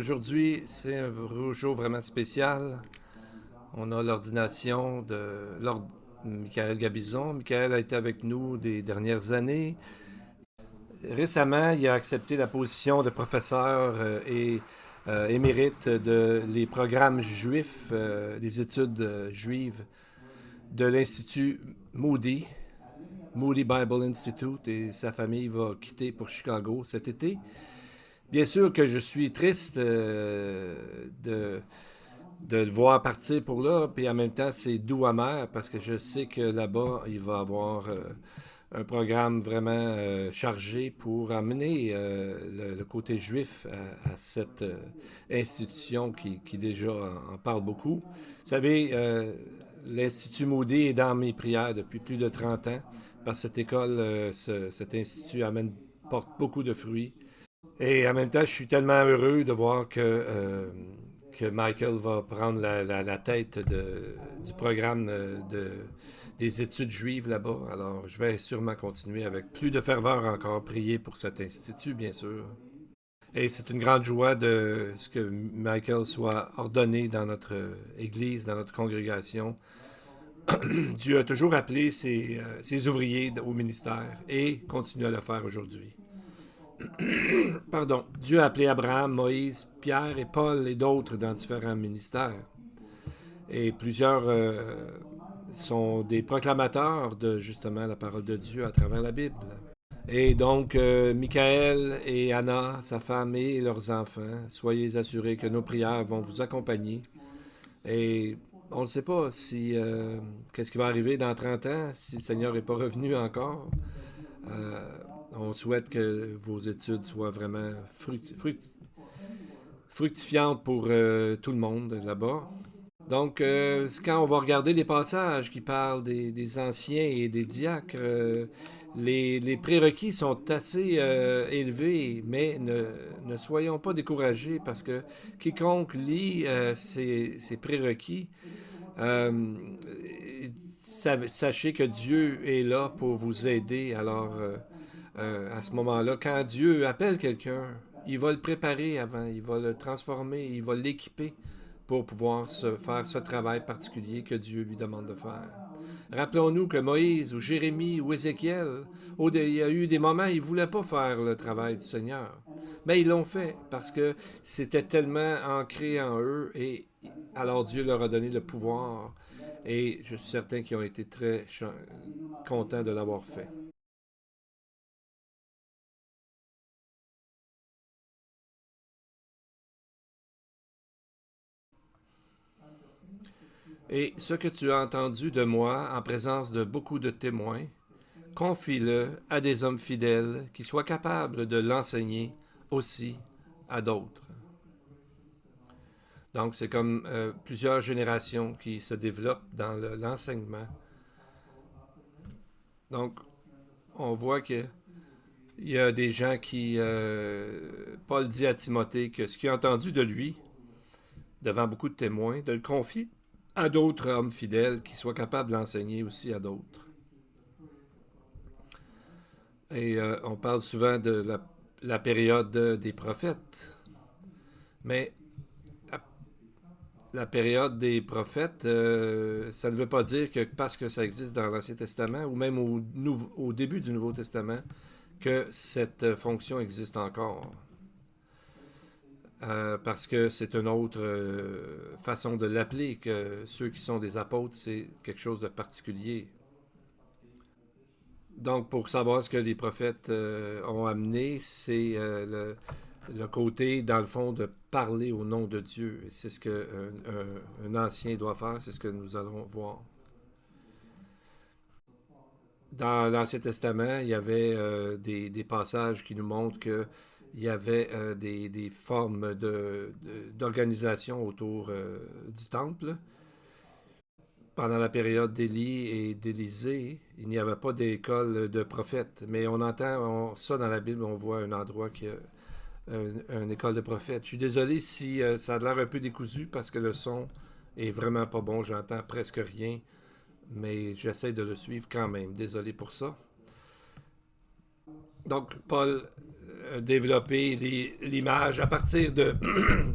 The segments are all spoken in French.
Aujourd'hui, c'est un jour vraiment spécial. On a l'ordination de Lord Michael Gabizon. Michael a été avec nous des dernières années. Récemment, il a accepté la position de professeur et émérite de les programmes juifs, des études juives de l'Institut Moody, Moody Bible Institute, et sa famille va quitter pour Chicago cet été. Bien sûr que je suis triste de le voir partir pour là, puis en même temps, c'est doux amer parce que je sais que là-bas, il va avoir un programme vraiment chargé pour amener le côté juif à cette institution qui déjà en parle beaucoup. Vous savez, l'Institut Moody est dans mes prières depuis plus de 30 ans parce que cette école, cet institut porte beaucoup de fruits. Et en même temps, je suis tellement heureux de voir que Michael va prendre la tête du programme des études juives là-bas. Alors, je vais sûrement continuer avec plus de ferveur encore, prier pour cet institut, bien sûr. Et c'est une grande joie de ce que Michael soit ordonné dans notre Église, dans notre congrégation. Dieu a toujours appelé ses ouvriers au ministère et continue à le faire aujourd'hui. Pardon, Dieu a appelé Abraham, Moïse, Pierre et Paul et d'autres dans différents ministères. Et plusieurs sont des proclamateurs de justement la parole de Dieu à travers la Bible. Et donc, Michael et Anna, sa femme et leurs enfants, soyez assurés que nos prières vont vous accompagner. Et on ne sait pas si qu'est-ce qui va arriver dans 30 ans, si le Seigneur n'est pas revenu encore. Euh, on souhaite que vos études soient vraiment fructifiantes pour tout le monde là-bas. Donc, quand on va regarder les passages qui parlent des anciens et des diacres, les prérequis sont assez élevés, mais ne soyons pas découragés parce que quiconque lit ces prérequis, euh, sachez que Dieu est là pour vous aider. Alors, à ce moment-là, quand Dieu appelle quelqu'un, il va le préparer avant, il va le transformer, il va l'équiper pour pouvoir faire ce travail particulier que Dieu lui demande de faire. Rappelons-nous que Moïse ou Jérémie ou Ézéchiel, il y a eu des moments où ils ne voulaient pas faire le travail du Seigneur. Mais ils l'ont fait parce que c'était tellement ancré en eux et alors Dieu leur a donné le pouvoir et je suis certain qu'ils ont été très contents de l'avoir fait. Et ce que tu as entendu de moi en présence de beaucoup de témoins, confie-le à des hommes fidèles qui soient capables de l'enseigner aussi à d'autres. Donc, c'est comme plusieurs générations qui se développent dans l'enseignement. Donc, on voit qu'il y a des gens qui... Paul dit à Timothée que ce qu'il a entendu de lui, devant beaucoup de témoins, de le confier à d'autres hommes fidèles qui soient capables d'enseigner aussi à d'autres. Et on parle souvent de la période des prophètes, mais la période des prophètes, ça ne veut pas dire que parce que ça existe dans l'Ancien Testament ou même au début du Nouveau Testament, que cette fonction existe encore. Parce que c'est une autre façon de l'appeler, que ceux qui sont des apôtres, c'est quelque chose de particulier. Donc, pour savoir ce que les prophètes ont amené, c'est le côté, dans le fond, de parler au nom de Dieu. C'est ce qu'un ancien doit faire, c'est ce que nous allons voir. Dans l'Ancien Testament, il y avait des passages qui nous montrent qu'il y avait des formes d'organisation autour du temple. Pendant la période d'Élie et d'Élisée, il n'y avait pas d'école de prophètes. Mais on entend ça dans la Bible, on voit un endroit qui a une école de prophètes. Je suis désolé si ça a l'air un peu décousu parce que le son est vraiment pas bon. J'entends presque rien, mais j'essaie de le suivre quand même. Désolé pour ça. Donc, Paul développer l'image à partir de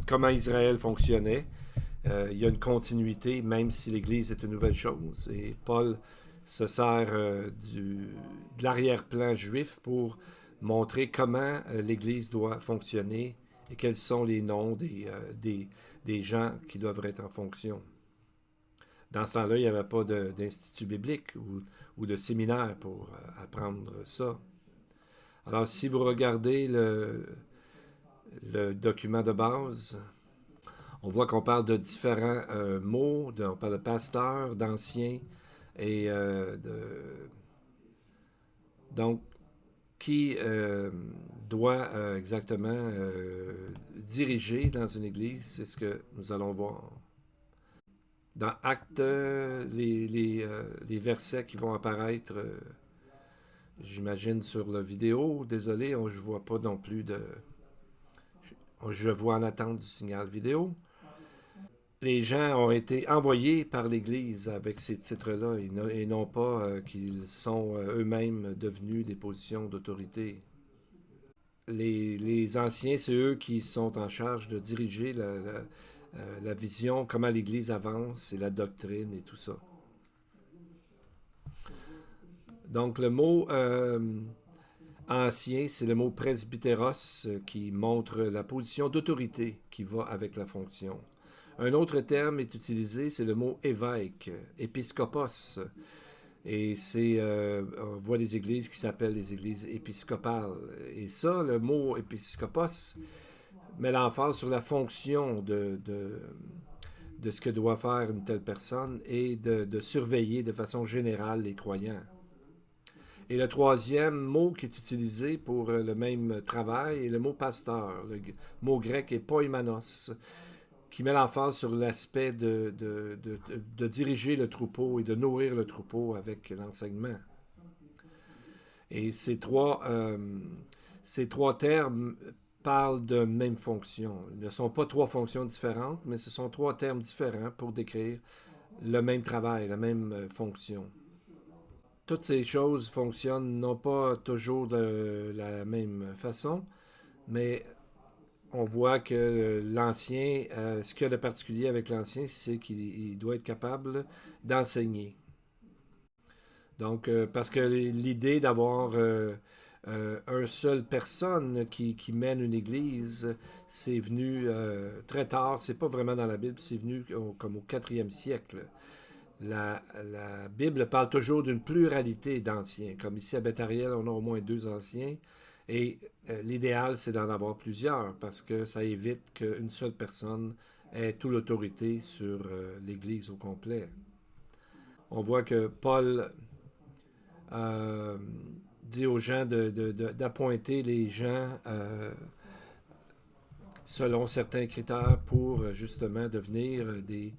comment Israël fonctionnait. Il y a une continuité, même si l'Église est une nouvelle chose. Et Paul se sert de l'arrière-plan juif pour montrer comment l'Église doit fonctionner et quels sont les noms des gens qui doivent être en fonction. Dans ce temps-là, il n'y avait pas d'institut biblique ou de séminaire pour apprendre ça. Alors, si vous regardez le document de base, on voit qu'on parle de différents mots, on parle de pasteur, d'ancien, et donc, qui doit exactement diriger dans une église, c'est ce que nous allons voir. Dans Actes, les versets qui vont apparaître, j'imagine, sur la vidéo. Désolé, je ne vois pas non plus de... Je vois en attente du signal vidéo. Les gens ont été envoyés par l'Église avec ces titres-là et non pas qu'ils sont eux-mêmes devenus des positions d'autorité. Les anciens, c'est eux qui sont en charge de diriger la vision, comment l'Église avance et la doctrine et tout ça. Donc le mot ancien, c'est le mot presbytéros qui montre la position d'autorité qui va avec la fonction. Un autre terme est utilisé, c'est le mot évêque, épiscopos. Et on voit des églises qui s'appellent les églises épiscopales. Et ça, le mot épiscopos met l'emphase sur la fonction de ce que doit faire une telle personne et de surveiller de façon générale les croyants. Et le troisième mot qui est utilisé pour le même travail est le mot pasteur. Le mot grec est poimanos, qui met l'emphase sur l'aspect de diriger le troupeau et de nourrir le troupeau avec l'enseignement. Et ces trois termes parlent de même fonction. Ils ne sont pas trois fonctions différentes, mais ce sont trois termes différents pour décrire le même travail, la même fonction. Toutes ces choses fonctionnent non pas toujours de la même façon, mais on voit que l'ancien, ce qu'il y a de particulier avec l'ancien, c'est qu'il doit être capable d'enseigner. Donc, parce que l'idée d'avoir une seule personne qui mène une église, c'est venu très tard, c'est pas vraiment dans la Bible, c'est venu comme au 4e siècle. La Bible parle toujours d'une pluralité d'anciens. Comme ici à Beth-Ariel, on a au moins 2 anciens. Et l'idéal, c'est d'en avoir plusieurs parce que ça évite qu'une seule personne ait toute l'autorité sur l'Église au complet. On voit que Paul dit aux gens d'appointer les gens selon certains critères pour justement devenir des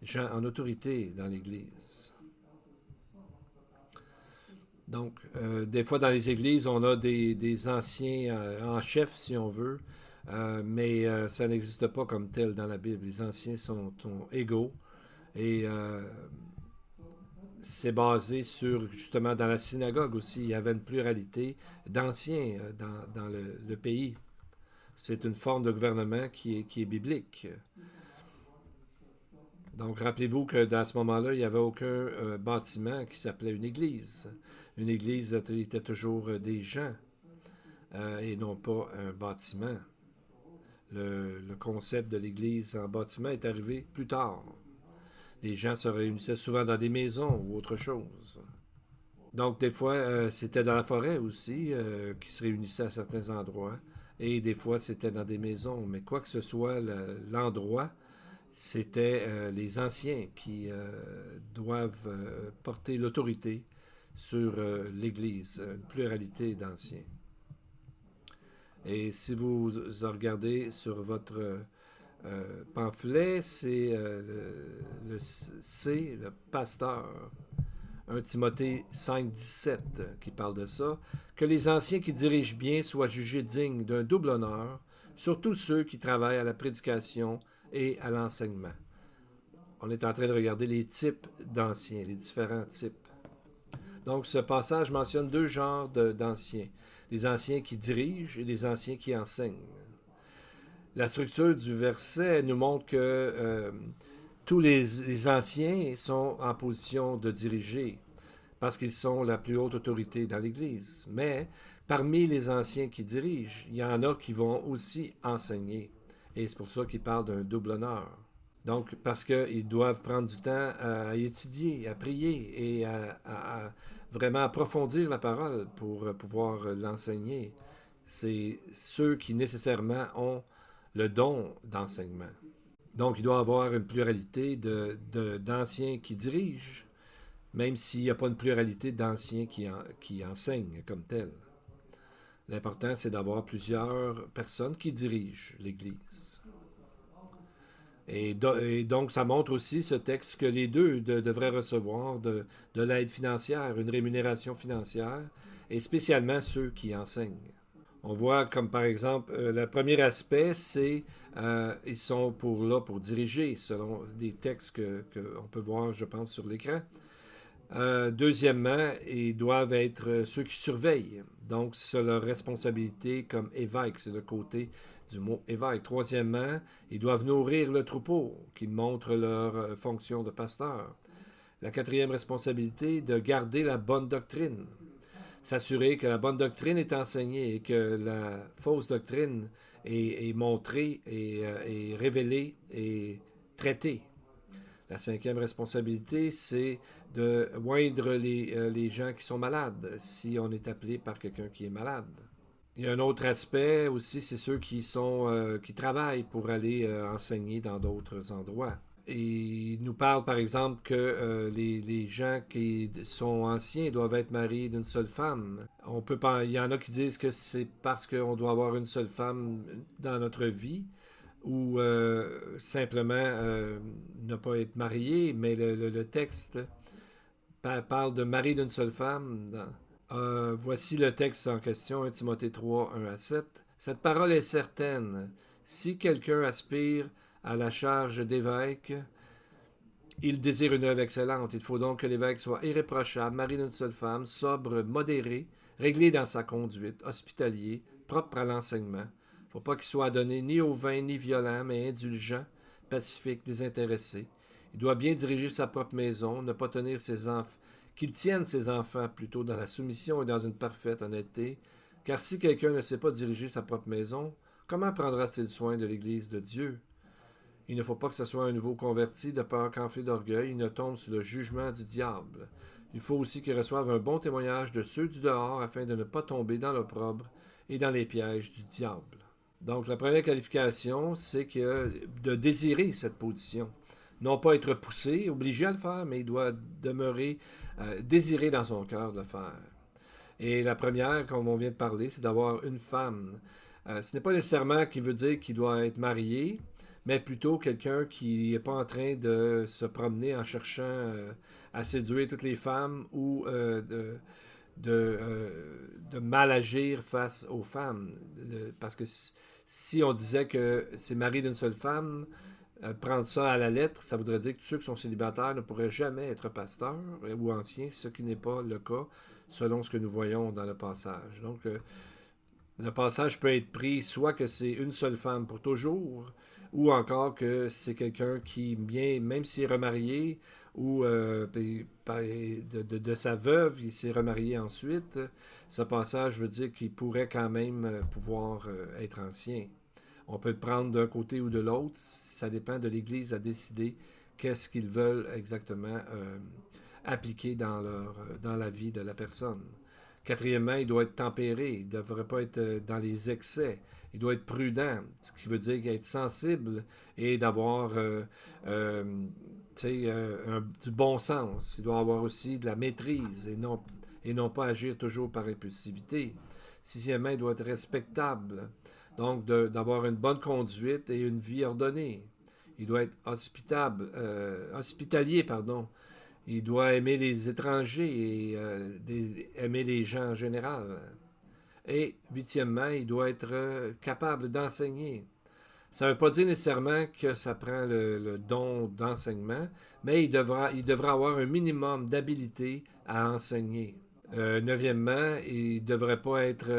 gens en autorité dans l'Église. Donc, des fois dans les églises, on a des anciens en chef, si on veut, mais ça n'existe pas comme tel dans la Bible. Les anciens sont égaux et c'est basé sur, justement, dans la synagogue aussi, il y avait une pluralité d'anciens dans le pays. C'est une forme de gouvernement qui est biblique. Donc, rappelez-vous que dans ce moment-là, il n'y avait aucun bâtiment qui s'appelait une église. Une église était toujours des gens et non pas un bâtiment. Le concept de l'église en bâtiment est arrivé plus tard. Les gens se réunissaient souvent dans des maisons ou autre chose. Donc, des fois, c'était dans la forêt aussi qu'ils se réunissaient à certains endroits. Et des fois, c'était dans des maisons. Mais quoi que ce soit l'endroit, c'était les anciens qui doivent porter l'autorité sur l'Église, une pluralité d'anciens. Et si vous regardez sur votre pamphlet, c'est le C, le pasteur, 1 Timothée 5, 17, qui parle de ça, que les anciens qui dirigent bien soient jugés dignes d'un double honneur, surtout ceux qui travaillent à la prédication et à l'enseignement. On est en train de regarder les types d'anciens, les différents types. Donc, ce passage mentionne deux genres d'anciens. Les anciens qui dirigent et les anciens qui enseignent. La structure du verset nous montre que tous les anciens sont en position de diriger parce qu'ils sont la plus haute autorité dans l'Église. Mais parmi les anciens qui dirigent, il y en a qui vont aussi enseigner. Et c'est pour ça qu'il parle d'un double honneur. Donc, parce qu'ils doivent prendre du temps à étudier, à prier et à vraiment approfondir la parole pour pouvoir l'enseigner. C'est ceux qui nécessairement ont le don d'enseignement. Donc, il doit y avoir une pluralité d'anciens qui dirigent, même s'il n'y a pas une pluralité d'anciens qui enseignent comme tel. L'important, c'est d'avoir plusieurs personnes qui dirigent l'Église. Et donc, ça montre aussi, ce texte, que les deux devraient recevoir de l'aide financière, une rémunération financière, et spécialement ceux qui enseignent. On voit comme par exemple, le premier aspect, c'est ils sont là pour diriger, selon des textes qu'on peut voir, je pense, sur l'écran. Deuxièmement, ils doivent être ceux qui surveillent. Donc, c'est leur responsabilité comme évêque, c'est le côté du mot évêque. Troisièmement, ils doivent nourrir le troupeau, qui montre leur fonction de pasteur. La quatrième responsabilité, de garder la bonne doctrine. S'assurer que la bonne doctrine est enseignée et que la fausse doctrine est montrée et révélée et traitée. La cinquième responsabilité, c'est de oindre les gens qui sont malades, si on est appelé par quelqu'un qui est malade. Il y a un autre aspect aussi, c'est ceux qui travaillent pour aller enseigner dans d'autres endroits. Et il nous parle, par exemple, que les gens qui sont anciens doivent être mariés d'une seule femme. Il y en a qui disent que c'est parce qu'on doit avoir une seule femme dans notre vie, ou simplement ne pas être marié, mais le texte parle de mari d'une seule femme. Voici le texte en question, 1 Timothée 3, 1 à 7. Cette parole est certaine. Si quelqu'un aspire à la charge d'évêque, il désire une œuvre excellente. Il faut donc que l'évêque soit irréprochable, mari d'une seule femme, sobre, modéré, réglé dans sa conduite, hospitalier, propre à l'enseignement. Il ne faut pas qu'il soit donné ni au vin ni violent, mais indulgent, pacifique, désintéressé. Il doit bien diriger sa propre maison, ne pas tenir ses enfants, qu'il tienne ses enfants plutôt dans la soumission et dans une parfaite honnêteté, car si quelqu'un ne sait pas diriger sa propre maison, comment prendra-t-il soin de l'Église de Dieu? Il ne faut pas que ce soit un nouveau converti de peur qu'enflé d'orgueil, il ne tombe sous le jugement du diable. Il faut aussi qu'il reçoive un bon témoignage de ceux du dehors afin de ne pas tomber dans l'opprobre et dans les pièges du diable. Donc, la première qualification, c'est de désirer cette position. Non pas être poussé, obligé à le faire, mais il doit demeurer désiré dans son cœur de le faire. Et la première, comme on vient de parler, c'est d'avoir une femme. Ce n'est pas nécessairement qu'il veut dire qu'il doit être marié, mais plutôt quelqu'un qui n'est pas en train de se promener en cherchant à séduire toutes les femmes ou de mal agir face aux femmes. Parce que si on disait que c'est mari d'une seule femme, prendre ça à la lettre, ça voudrait dire que tous ceux qui sont célibataires ne pourraient jamais être pasteurs ou anciens, ce qui n'est pas le cas selon ce que nous voyons dans le passage. Donc, le passage peut être pris soit que c'est une seule femme pour toujours, ou encore que c'est quelqu'un qui, bien, même s'il est remarié, ou de sa veuve, il s'est remarié ensuite, ce passage veut dire qu'il pourrait quand même pouvoir être ancien. On peut le prendre d'un côté ou de l'autre, ça dépend de l'Église à décider qu'est-ce qu'ils veulent exactement appliquer dans la vie de la personne. Quatrièmement, il doit être tempéré, il ne devrait pas être dans les excès. Il doit être prudent, ce qui veut dire être sensible et d'avoir du bon sens. Il doit avoir aussi de la maîtrise et non pas agir toujours par impulsivité. Sixièmement, il doit être respectable, donc d'avoir une bonne conduite et une vie ordonnée. Il doit être hospitalier, pardon. Il doit aimer les étrangers et aimer les gens en général. Et huitièmement, il doit être capable d'enseigner. Ça ne veut pas dire nécessairement que ça prend le don d'enseignement, mais il devra avoir un minimum d'habilité à enseigner. Neuvièmement, il ne devrait pas être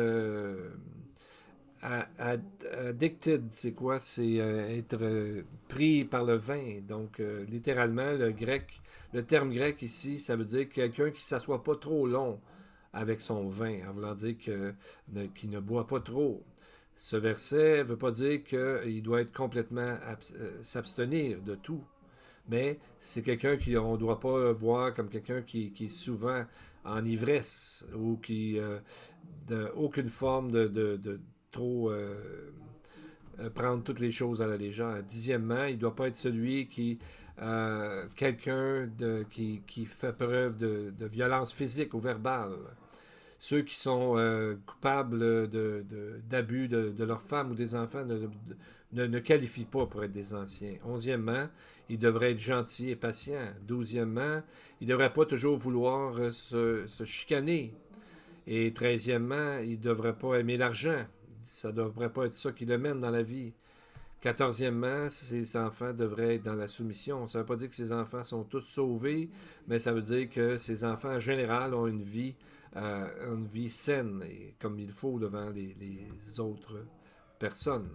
addicted. C'est quoi? C'est être pris par le vin. Donc, littéralement, le terme grec ici, ça veut dire quelqu'un qui ne s'assoit pas trop long avec son vin, en voulant dire qu'il ne boit pas trop. Ce verset ne veut pas dire qu'il doit être complètement s'abstenir de tout, mais c'est quelqu'un qu'on ne doit pas voir comme quelqu'un qui est souvent en ivresse ou qui aucune forme de trop prendre toutes les choses à la légère. Dixièmement, il ne doit pas être celui quelqu'un qui fait preuve de violence physique ou verbale. Ceux qui sont coupables d'abus de leurs femmes ou des enfants ne qualifient pas pour être des anciens. Onzièmement, ils devraient être gentils et patients. Douzièmement, ils ne devraient pas toujours vouloir se chicaner. Et treizièmement, ils ne devraient pas aimer l'argent. Ça ne devrait pas être ça qui le mène dans la vie. Quatorzièmement, ces enfants devraient être dans la soumission. Ça ne veut pas dire que ces enfants sont tous sauvés, mais ça veut dire que ces enfants, en général, ont une vie saine, et comme il faut devant les autres personnes.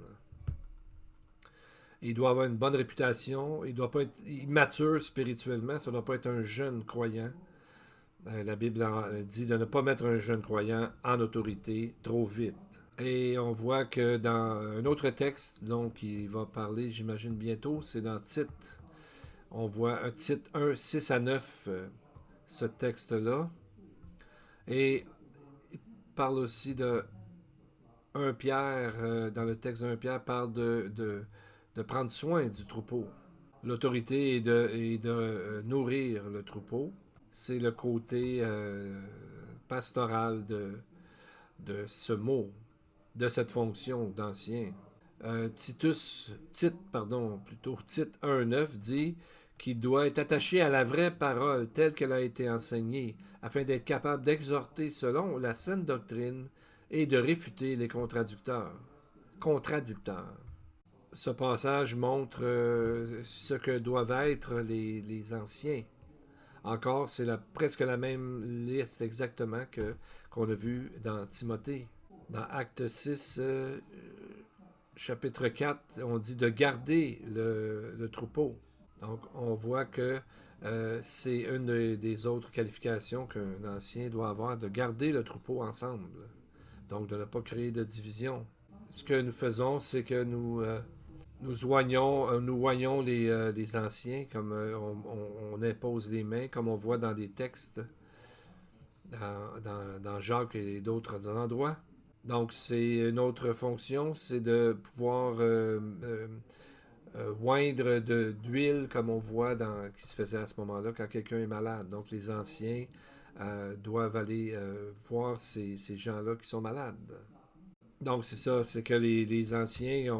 Il doit avoir une bonne réputation. Il ne doit pas être immature spirituellement. Ça ne doit pas être un jeune croyant. La Bible dit de ne pas mettre un jeune croyant en autorité trop vite. Et on voit que dans un autre texte, donc il va parler, j'imagine bientôt, c'est dans Tite. On voit un Tite 1, 6 à 9, ce texte-là. Et il parle aussi de 1 Pierre, dans le texte de 1 Pierre, parle de prendre soin du troupeau. L'autorité est de nourrir le troupeau. C'est le côté pastoral de ce mot, de cette fonction d'ancien. Tite 1.9 dit qu'il doit être attaché à la vraie parole telle qu'elle a été enseignée, afin d'être capable d'exhorter selon la saine doctrine et de réfuter les contradicteurs. Ce passage montre ce que doivent être les anciens. Encore, c'est presque la même liste exactement qu'on a vu dans Timothée. Dans Acte 6, chapitre 4, on dit de garder le troupeau. Donc, on voit que c'est une des autres qualifications qu'un ancien doit avoir, de garder le troupeau ensemble. Donc, de ne pas créer de division. Ce que nous faisons, c'est que nous voyons les anciens, comme on impose les mains, comme on voit dans des textes, dans Jacques et d'autres endroits. Donc, c'est une autre fonction, c'est de pouvoir oindre d'huile, comme on voit qui se faisait à ce moment-là, quand quelqu'un est malade. Donc, les anciens doivent aller voir ces gens-là qui sont malades. Donc, c'est ça, c'est que les anciens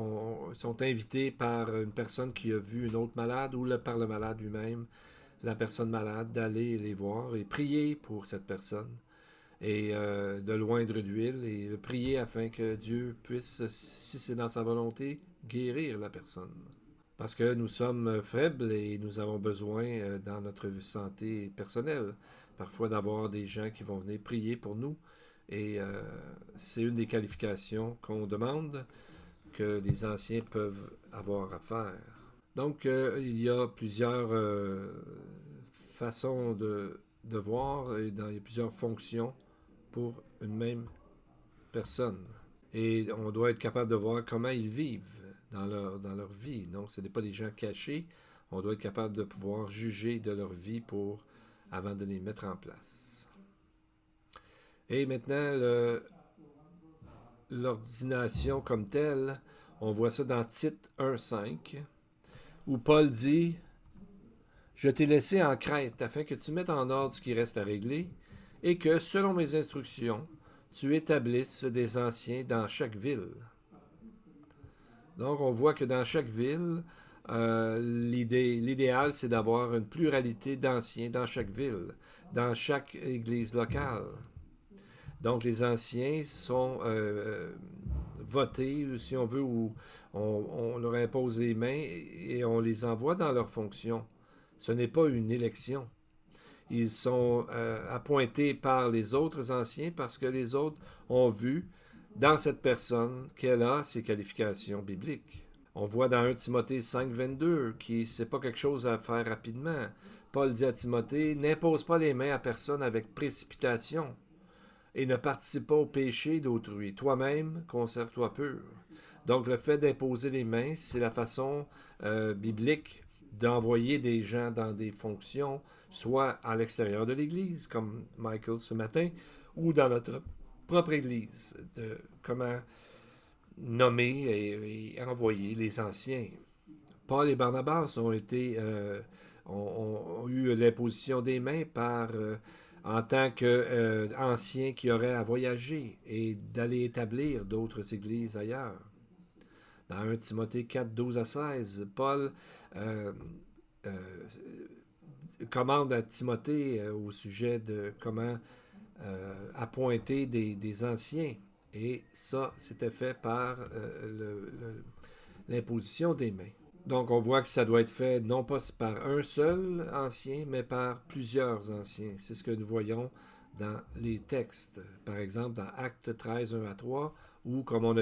sont invités par une personne qui a vu une autre malade ou par le malade lui-même, la personne malade, d'aller les voir et prier pour cette personne et de l'oindre d'huile et de prier afin que Dieu puisse, si c'est dans sa volonté, guérir la personne. Parce que nous sommes faibles et nous avons besoin dans notre santé personnelle, parfois d'avoir des gens qui vont venir prier pour nous. Et c'est une des qualifications qu'on demande que les anciens peuvent avoir à faire. Donc, il y a plusieurs façons de voir et il y a plusieurs fonctions pour une même personne. Et on doit être capable de voir comment ils vivent dans leur vie. Donc, ce n'est pas des gens cachés. On doit être capable de pouvoir juger de leur vie avant de les mettre en place. Et maintenant, l'ordination comme telle, on voit ça dans Tite 1.5, où Paul dit « Je t'ai laissé en Crète afin que tu mettes en ordre ce qui reste à régler et que, selon mes instructions, tu établisses des anciens dans chaque ville. » Donc, on voit que dans chaque ville, l'idéal, c'est d'avoir une pluralité d'anciens dans chaque ville, dans chaque église locale. Donc, les anciens voter, si on veut, où on leur impose les mains et on les envoie dans leurs fonctions. Ce n'est pas une élection. Ils sont appointés par les autres anciens parce que les autres ont vu dans cette personne qu'elle a ses qualifications bibliques. On voit dans 1 Timothée 5, 22 que c'est pas quelque chose à faire rapidement. Paul dit à Timothée, n'impose pas les mains à personne avec précipitation et ne participe pas au péché d'autrui. Toi-même, conserve-toi pur. Donc le fait d'imposer les mains, c'est la façon biblique d'envoyer des gens dans des fonctions, soit à l'extérieur de l'Église, comme Michael ce matin, ou dans notre propre Église, de comment nommer et envoyer les anciens. Paul et Barnabas ont eu l'imposition des mains en tant qu'anciens qui auraient à voyager et d'aller établir d'autres églises ailleurs. Dans 1 Timothée 4, 12 à 16, Paul commande à Timothée au sujet de comment appointer des anciens. Et ça, c'était fait par l'imposition des mains. Donc, on voit que ça doit être fait non pas par un seul ancien, mais par plusieurs anciens. C'est ce que nous voyons dans les textes. Par exemple, dans Actes 13, 1 à 3, où, comme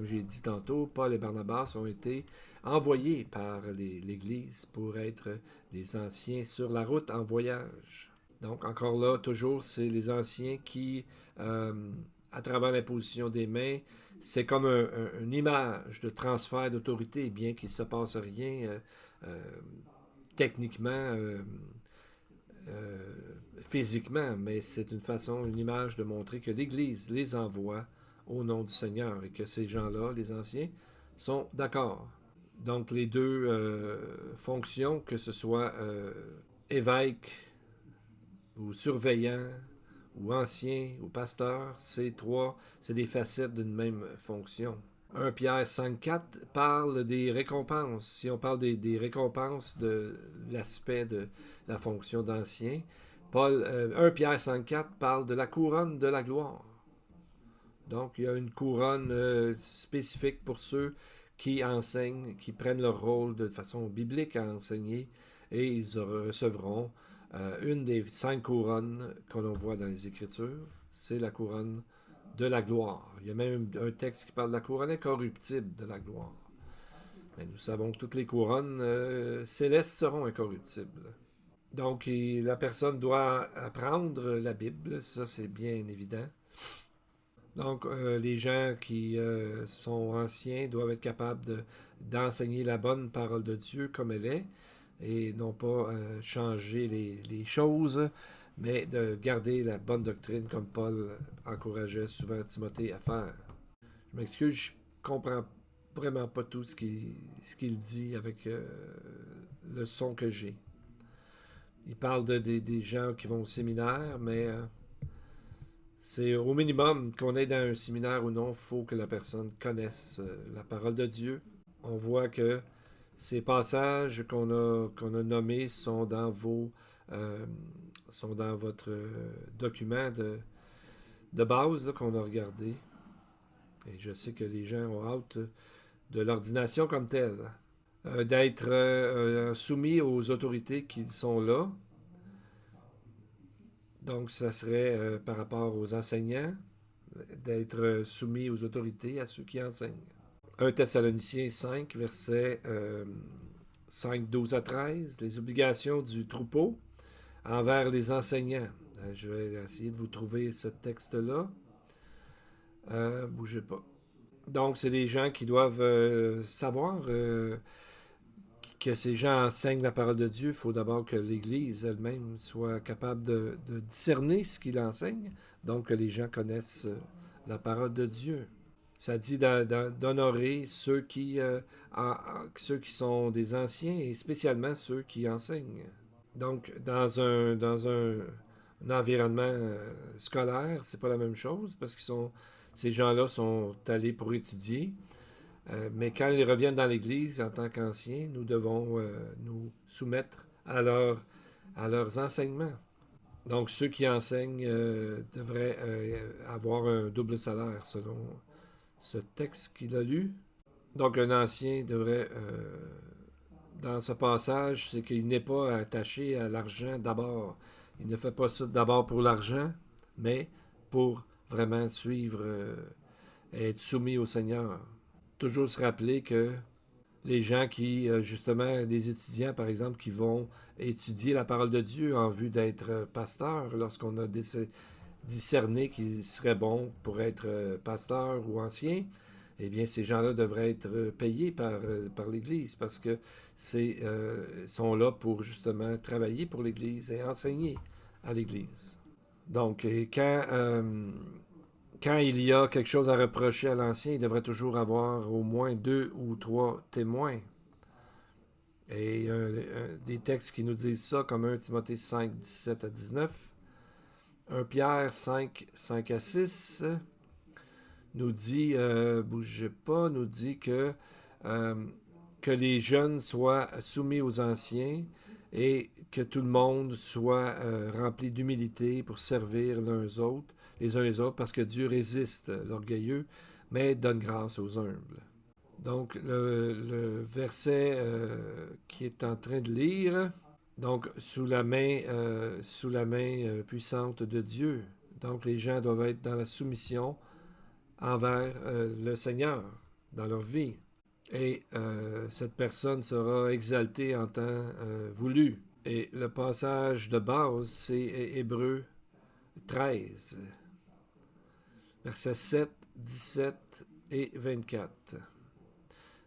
j'ai dit tantôt, Paul et Barnabas ont été envoyés par l'Église pour être des anciens sur la route en voyage. Donc, encore là, toujours, c'est les anciens qui, à travers l'imposition des mains, c'est comme une image de transfert d'autorité, bien qu'il ne se passe rien techniquement, physiquement, mais c'est une image de montrer que l'Église les envoie au nom du Seigneur et que ces gens-là, les anciens, sont d'accord. Donc les deux fonctions, que ce soit évêque ou surveillant, ou ancien, ou pasteur, c'est des facettes d'une même fonction. 1 Pierre 5.4 parle des récompenses. Si on parle des récompenses de l'aspect de la fonction d'ancien, 1 Pierre 5.4 parle de la couronne de la gloire. Donc, il y a une couronne spécifique pour ceux qui enseignent, qui prennent leur rôle de façon biblique à enseigner, et ils recevront une des 5 couronnes que l'on voit dans les Écritures, c'est la couronne de la gloire. Il y a même un texte qui parle de la couronne incorruptible de la gloire. Mais nous savons que toutes les couronnes célestes seront incorruptibles. Donc, la personne doit apprendre la Bible, ça c'est bien évident. Donc, les gens qui sont anciens doivent être capables d'enseigner la bonne parole de Dieu comme elle est, et non pas changer les choses, mais de garder la bonne doctrine comme Paul encourageait souvent Timothée à faire. Je m'excuse, je comprends vraiment pas tout ce qu'il dit avec le son que j'ai. Il parle des gens qui vont au séminaire, mais c'est au minimum qu'on est dans un séminaire ou non, il faut que la personne connaisse la parole de Dieu. On voit que ces passages qu'on a nommés sont dans votre document de base qu'on a regardé. Et je sais que les gens ont hâte de l'ordination comme telle. D'être soumis aux autorités qui sont là. Donc, ça serait par rapport aux enseignants, d'être soumis aux autorités, à ceux qui enseignent. 1 Thessaloniciens 5, versets 5, 12 à 13, les obligations du troupeau envers les enseignants. Je vais essayer de vous trouver ce texte-là. Bougez pas. Donc, c'est des gens qui doivent savoir que ces gens enseignent la parole de Dieu. Il faut d'abord que l'Église elle-même soit capable de discerner ce qu'il enseigne, donc que les gens connaissent la parole de Dieu. Ça dit d'honorer ceux qui sont des anciens et spécialement ceux qui enseignent. Donc, dans un environnement scolaire, c'est pas la même chose parce que ces gens-là sont allés pour étudier. Mais quand ils reviennent dans l'Église en tant qu'anciens, nous devons nous soumettre à leurs enseignements. Donc, ceux qui enseignent devraient avoir un double salaire selon ce texte qu'il a lu. Donc, un ancien devrait, dans ce passage, c'est qu'il n'est pas attaché à l'argent d'abord. Il ne fait pas ça d'abord pour l'argent, mais pour vraiment suivre et être soumis au Seigneur. Toujours se rappeler que les gens qui, justement, des étudiants, par exemple, qui vont étudier la parole de Dieu en vue d'être pasteur, lorsqu'on a discerné qu'ils seraient bons pour être pasteurs ou anciens, eh bien, ces gens-là devraient être payés par l'Église parce que sont là pour justement travailler pour l'Église et enseigner à l'Église. Donc, quand il y a quelque chose à reprocher à l'ancien, il devrait toujours avoir au moins 2 ou 3 témoins. Et des textes qui nous disent ça, comme 1 Timothée 5, 17 à 19, 1 Pierre 5, 5 à 6, nous dit, bougez pas, nous dit que les jeunes soient soumis aux anciens et que tout le monde soit rempli d'humilité pour servir les uns les autres, parce que Dieu résiste l'orgueilleux, mais donne grâce aux humbles. Donc, le verset qui est en train de lire, donc sous la main puissante de Dieu. Donc, les gens doivent être dans la soumission envers le Seigneur dans leur vie. Et cette personne sera exaltée en temps voulu. Et le passage de base, c'est Hébreux 13, versets 7, 17 et 24.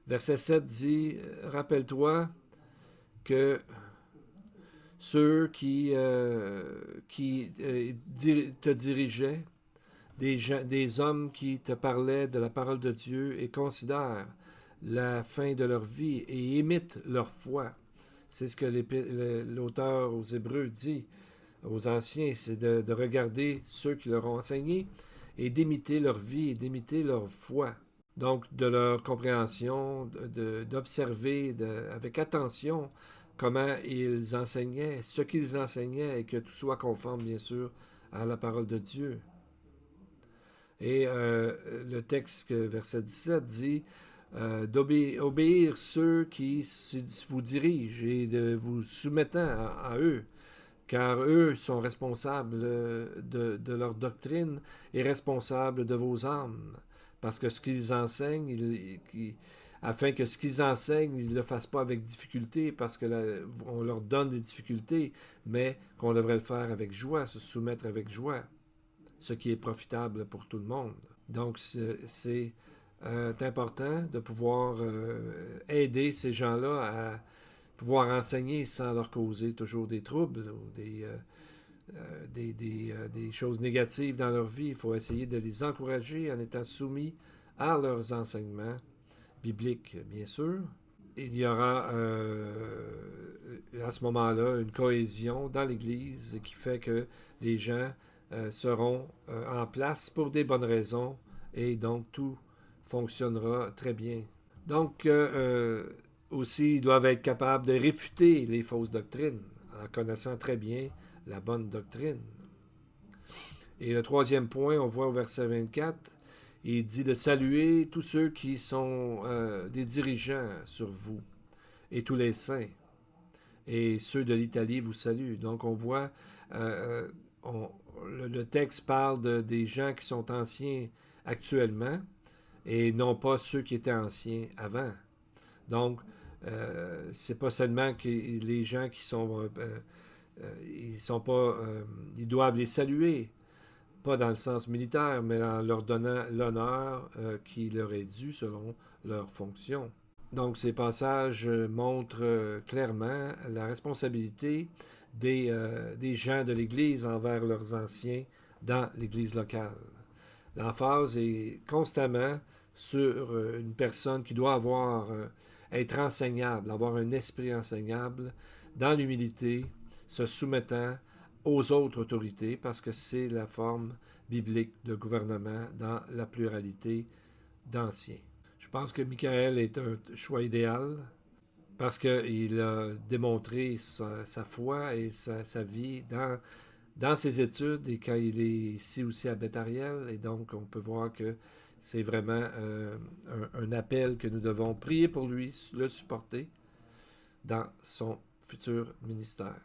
Verset 7 dit, rappelle-toi que ceux qui te dirigeaient, des hommes qui te parlaient de la parole de Dieu et considèrent la fin de leur vie et imitent leur foi. C'est ce que l'auteur aux Hébreux dit aux anciens, c'est de regarder ceux qui leur ont enseigné et d'imiter leur vie et d'imiter leur foi. Donc, de leur compréhension, d'observer avec attention comment ils enseignaient, ce qu'ils enseignaient et que tout soit conforme, bien sûr, à la parole de Dieu. Et le texte, verset 17, dit d'obéir ceux qui vous dirigent et de vous soumettant à eux, car eux sont responsables de leur doctrine et responsables de vos âmes. Parce que ce qu'ils enseignent, afin que ce qu'ils enseignent, ils ne le fassent pas avec difficulté, parce qu'on leur donne des difficultés, mais qu'on devrait le faire avec joie, se soumettre avec joie, ce qui est profitable pour tout le monde. Donc, c'est important de pouvoir aider ces gens-là à pouvoir enseigner sans leur causer toujours des troubles ou des choses négatives dans leur vie. Il faut essayer de les encourager en étant soumis à leurs enseignements bibliques, bien sûr. Il y aura à ce moment-là une cohésion dans l'Église qui fait que les gens seront en place pour des bonnes raisons et donc tout fonctionnera très bien. Donc, aussi, ils doivent être capables de réfuter les fausses doctrines en connaissant très bien la bonne doctrine. Et le troisième point, on voit au verset 24, il dit de saluer tous ceux qui sont des dirigeants sur vous et tous les saints. Et ceux de l'Italie vous saluent. Donc on voit, le texte parle des gens qui sont anciens actuellement et non pas ceux qui étaient anciens avant. Donc, c'est pas seulement que les gens qui sont ils doivent les saluer, pas dans le sens militaire, mais en leur donnant l'honneur qui leur est dû selon leur fonction. Donc, ces passages montrent clairement la responsabilité des gens de l'Église envers leurs anciens dans l'Église locale. L'emphase est constamment sur une personne qui doit être enseignable, avoir un esprit enseignable, dans l'humilité, se soumettant aux autres autorités, parce que c'est la forme biblique de gouvernement dans la pluralité d'anciens. Je pense que Michael est un choix idéal, parce qu'il a démontré sa foi et sa vie dans ses études et quand il est ici aussi à Beth-Ariel. Et donc, on peut voir que c'est vraiment un appel que nous devons prier pour lui, le supporter dans son futur ministère.